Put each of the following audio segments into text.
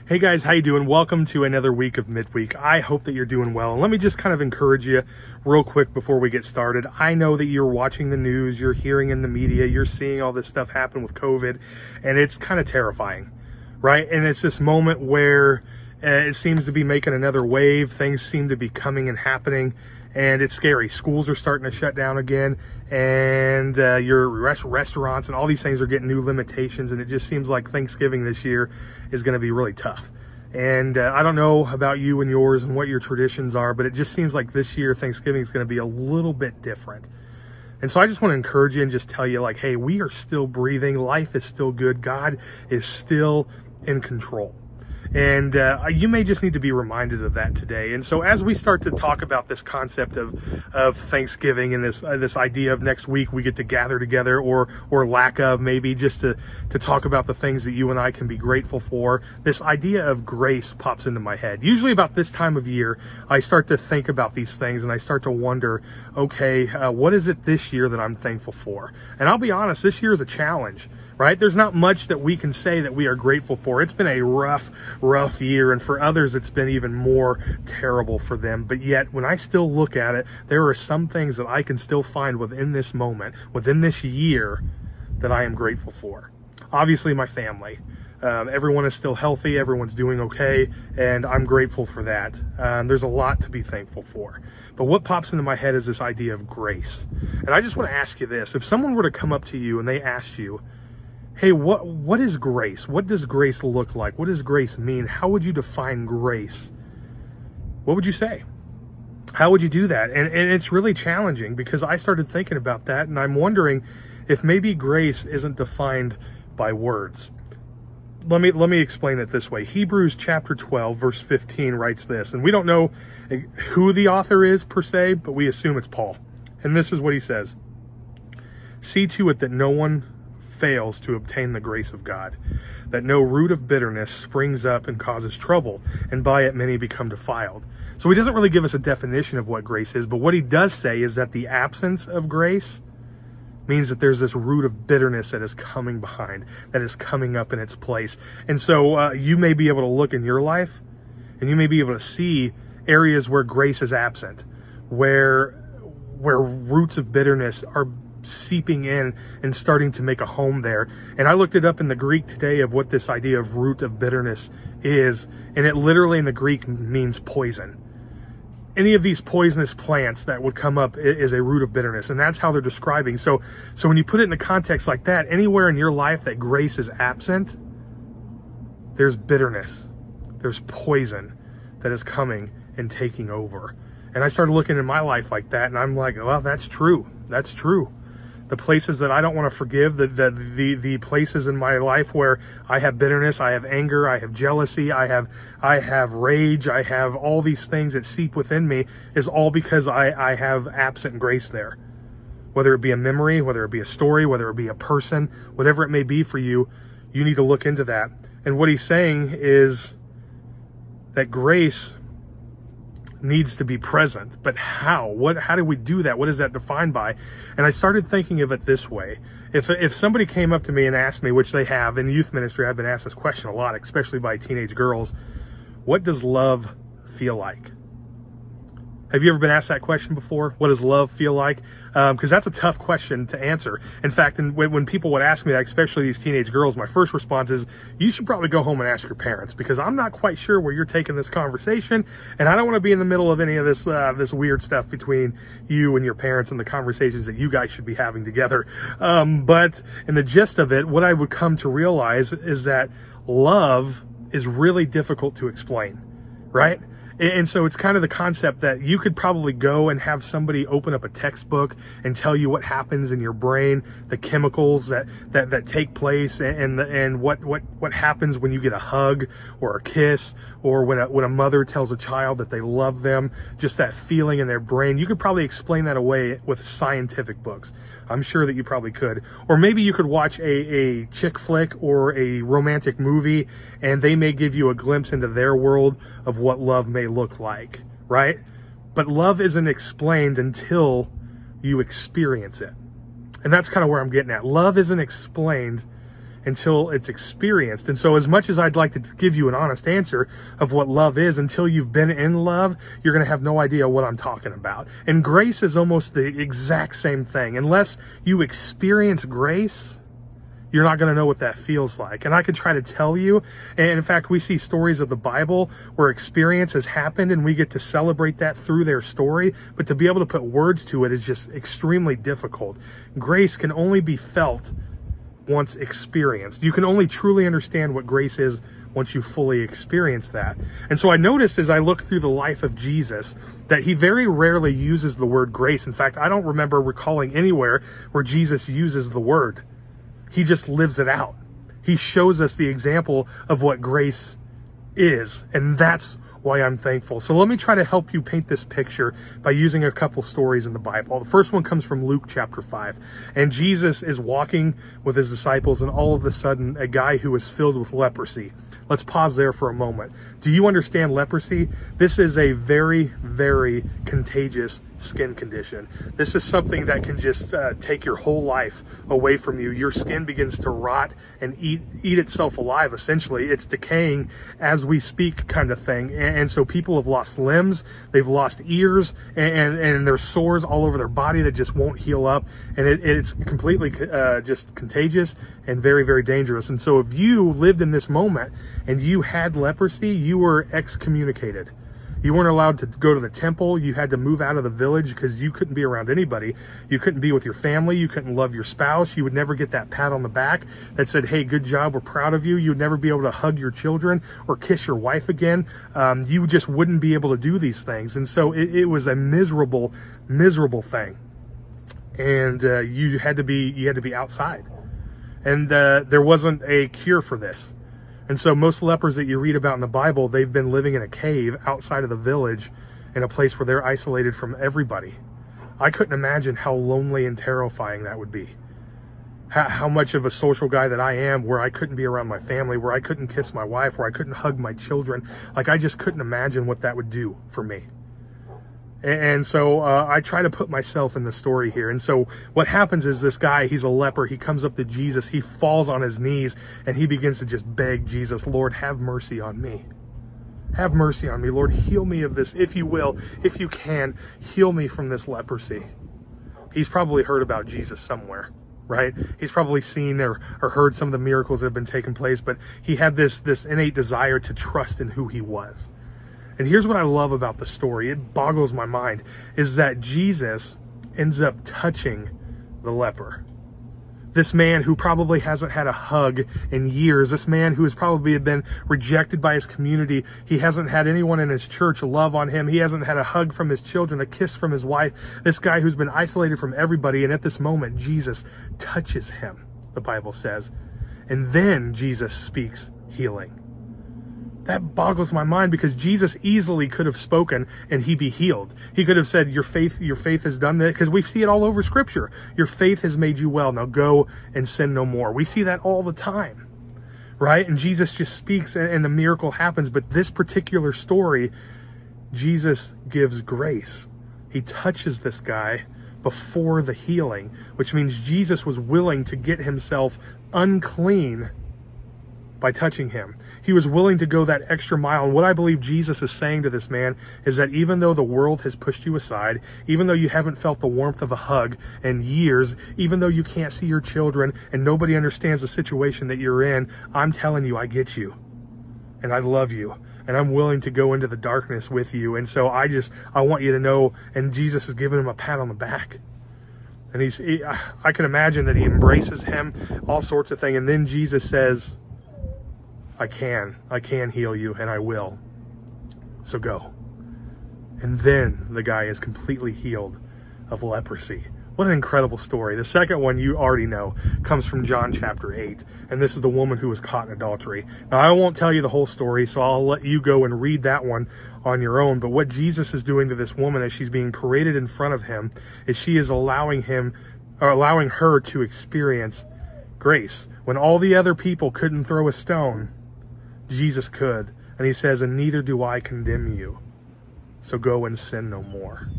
Hey guys, how you doing? Welcome to another week of Midweek. I hope that you're doing well. And let me just kind of encourage you real quick before we get started. I know that you're watching the news, you're hearing in the media, you're seeing all this stuff happen with COVID, and it's kind of terrifying, right? And it's this moment where it seems to be making another wave. Things seem to be coming and happening, and it's scary. Schools are starting to shut down again, and your restaurants and all these things are getting new limitations, and it just seems like Thanksgiving this year is going to be really tough. And I don't know about you and yours and what your traditions are, but it just seems like this year Thanksgiving is going to be a little bit different. And so I just want to encourage you and just tell you, like, hey, we are still breathing. Life is still good. God is still in control. And you may just need to be reminded of that today. And so as we start to talk about this concept of Thanksgiving and this idea of next week we get to gather together, or lack of, maybe, just to talk about the things that you and I can be grateful for, this idea of grace pops into my head. Usually about this time of year, I start to think about these things and I start to wonder, okay, what is it this year that I'm thankful for? And I'll be honest, this year is a challenge, right? There's not much that we can say that we are grateful for. It's been a rough year, and for others it's been even more terrible for them. But yet, when I still look at it, there are some things that I can still find within this moment, within this year, that I am grateful for. Obviously, my family. Everyone is still healthy, everyone's doing okay, and I'm grateful for that. There's a lot to be thankful for. But what pops into my head is this idea of grace. And I just want to ask you this. If someone were to come up to you and they asked you, hey, what is grace? What does grace look like? What does grace mean? How would you define grace? What would you say? How would you do that? And it's really challenging, because I started thinking about that, and I'm wondering if maybe grace isn't defined by words. Let me explain it this way. Hebrews chapter 12, verse 15 writes this, and we don't know who the author is per se, but we assume it's Paul. And this is what he says: "See to it that no one fails to obtain the grace of God, that no root of bitterness springs up and causes trouble, and by it many become defiled." So he doesn't really give us a definition of what grace is, but what he does say is that the absence of grace means that there's this root of bitterness that is coming behind, that is coming up in its place. And so you may be able to look in your life, and you may be able to see areas where grace is absent, where roots of bitterness are seeping in and starting to make a home there. And I looked it up in the Greek today of what this idea of root of bitterness is, and it literally in the Greek means poison. Any of these poisonous plants that would come up is a root of bitterness, and that's how they're describing. So when you put it in a context like that, anywhere in your life that grace is absent, there's bitterness, there's poison that is coming and taking over. And I started looking in my life like that, and I'm like, well, that's true. That's true. The places that I don't want to forgive, the places in my life where I have bitterness, I have anger, I have jealousy, I have rage, I have all these things that seep within me, is all because I have absent grace there. Whether it be a memory, whether it be a story, whether it be a person, whatever it may be for you, you need to look into that. And what he's saying is that grace needs to be present. But how? How do we do that? What is that defined by? And I started thinking of it this way. If somebody came up to me and asked me, which they have in youth ministry, I've been asked this question a lot, especially by teenage girls: what does love feel like? Have you ever been asked that question before? What does love feel like? Because that's a tough question to answer. In fact, when people would ask me that, especially these teenage girls, my first response is, you should probably go home and ask your parents, because I'm not quite sure where you're taking this conversation, and I don't want to be in the middle of any of this weird stuff between you and your parents and the conversations that you guys should be having together. But in the gist of it, what I would come to realize is that love is really difficult to explain, right? And so it's kind of the concept that you could probably go and have somebody open up a textbook and tell you what happens in your brain, the chemicals that take place, and what happens when you get a hug or a kiss, or when a mother tells a child that they love them, just that feeling in their brain. You could probably explain that away with scientific books. I'm sure that you probably could. Or maybe you could watch a chick flick or a romantic movie, and they may give you a glimpse into their world of what love may look like, right? But love isn't explained until you experience it. And that's kind of where I'm getting at. Love isn't explained until it's experienced. And so as much as I'd like to give you an honest answer of what love is, until you've been in love, you're going to have no idea what I'm talking about. And grace is almost the exact same thing. Unless you experience grace, you're not going to know what that feels like. And I could try to tell you, and in fact, we see stories of the Bible where experience has happened and we get to celebrate that through their story, but to be able to put words to it is just extremely difficult. Grace can only be felt once experienced. You can only truly understand what grace is once you fully experience that. And so I noticed as I look through the life of Jesus that he very rarely uses the word grace. In fact, I don't remember recalling anywhere where Jesus uses the word. He just lives it out. He shows us the example of what grace is, and that's why I'm thankful. So let me try to help you paint this picture by using a couple stories in the Bible. The first one comes from Luke chapter 5, and Jesus is walking with his disciples, and all of a sudden, a guy who is filled with leprosy. Let's pause there for a moment. Do you understand leprosy? This is a very, very contagious skin condition. This is something that can just take your whole life away from you. Your skin begins to rot and eat itself alive, essentially. It's decaying as we speak, kind of thing. And so people have lost limbs, they've lost ears, and there's sores all over their body that just won't heal up. And it's completely just contagious and very, very dangerous. And so if you lived in this moment and you had leprosy, you were excommunicated. You weren't allowed to go to the temple. You had to move out of the village because you couldn't be around anybody. You couldn't be with your family. You couldn't love your spouse. You would never get that pat on the back that said, hey, good job, we're proud of you. You would never be able to hug your children or kiss your wife again. You just wouldn't be able to do these things. And so it was a miserable, miserable thing. And you had to be outside. And there wasn't a cure for this. And so most lepers that you read about in the Bible, they've been living in a cave outside of the village in a place where they're isolated from everybody. I couldn't imagine how lonely and terrifying that would be. How much of a social guy that I am, where I couldn't be around my family, where I couldn't kiss my wife, where I couldn't hug my children. Like, I just couldn't imagine what that would do for me. And so I try to put myself in the story here. And so what happens is this guy, he's a leper. He comes up to Jesus. He falls on his knees and he begins to just beg Jesus, Lord, have mercy on me. Have mercy on me. Lord, heal me of this. If you will, if you can, heal me from this leprosy. He's probably heard about Jesus somewhere, right? He's probably seen or heard some of the miracles that have been taking place, but he had this innate desire to trust in who he was. And here's what I love about the story. It boggles my mind, is that Jesus ends up touching the leper. This man who probably hasn't had a hug in years. This man who has probably been rejected by his community. He hasn't had anyone in his church love on him. He hasn't had a hug from his children, a kiss from his wife. This guy who's been isolated from everybody. And at this moment, Jesus touches him, the Bible says. And then Jesus speaks healing. That boggles my mind, because Jesus easily could have spoken and he be healed. He could have said, your faith has done that, because we see it all over Scripture. Your faith has made you well. Now go and sin no more. We see that all the time, right? And Jesus just speaks and the miracle happens. But this particular story, Jesus gives grace. He touches this guy before the healing, which means Jesus was willing to get himself unclean by touching him. He was willing to go that extra mile. And what I believe Jesus is saying to this man is that even though the world has pushed you aside, even though you haven't felt the warmth of a hug in years, even though you can't see your children and nobody understands the situation that you're in, I'm telling you, I get you. And I love you. And I'm willing to go into the darkness with you. And so I want you to know, and Jesus is giving him a pat on the back. And I can imagine that he embraces him, all sorts of things. And then Jesus says, I can heal you, and I will. So go. And then the guy is completely healed of leprosy. What an incredible story. The second one, you already know, comes from John chapter 8. And this is the woman who was caught in adultery. Now, I won't tell you the whole story, so I'll let you go and read that one on your own. But what Jesus is doing to this woman as she's being paraded in front of him is she is allowing her to experience grace. When all the other people couldn't throw a stone, Jesus could. And he says, and neither do I condemn you. So go and sin no more.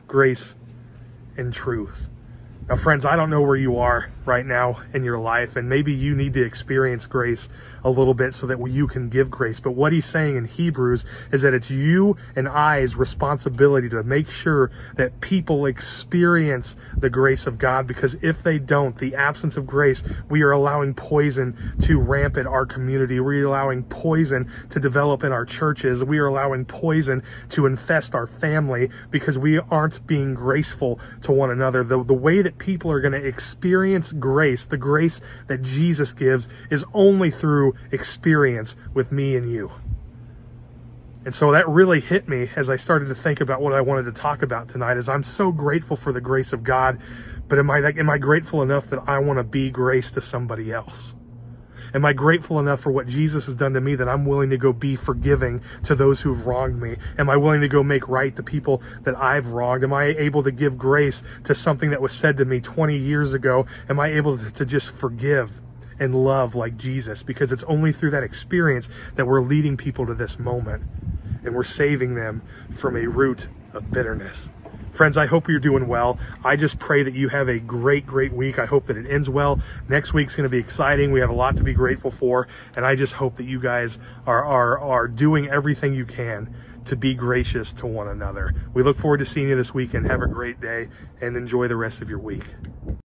Grace and truth. Now, friends, I don't know where you are right now in your life, and maybe you need to experience grace a little bit so that you can give grace. But what he's saying in Hebrews is that it's you and I's responsibility to make sure that people experience the grace of God, because if they don't, the absence of grace, we are allowing poison to ramp in our community. We're allowing poison to develop in our churches. We are allowing poison to infest our family because we aren't being graceful to one another. The way that people are going to experience grace, the grace that Jesus gives, is only through experience with me and you. And so that really hit me as I started to think about what I wanted to talk about tonight. Is I'm so grateful for the grace of God, but am I grateful enough that I want to be grace to somebody else? Am I grateful enough for what Jesus has done to me that I'm willing to go be forgiving to those who've wronged me? Am I willing to go make right the people that I've wronged? Am I able to give grace to something that was said to me 20 years ago? Am I able to just forgive and love like Jesus? Because it's only through that experience that we're leading people to this moment, and we're saving them from a root of bitterness. Friends, I hope you're doing well. I just pray that you have a great week. I hope that it ends well. Next week's going to be exciting. We have a lot to be grateful for, and I just hope that you guys are doing everything you can to be gracious to one another. We look forward to seeing you this weekend. Have a great day and enjoy the rest of your week.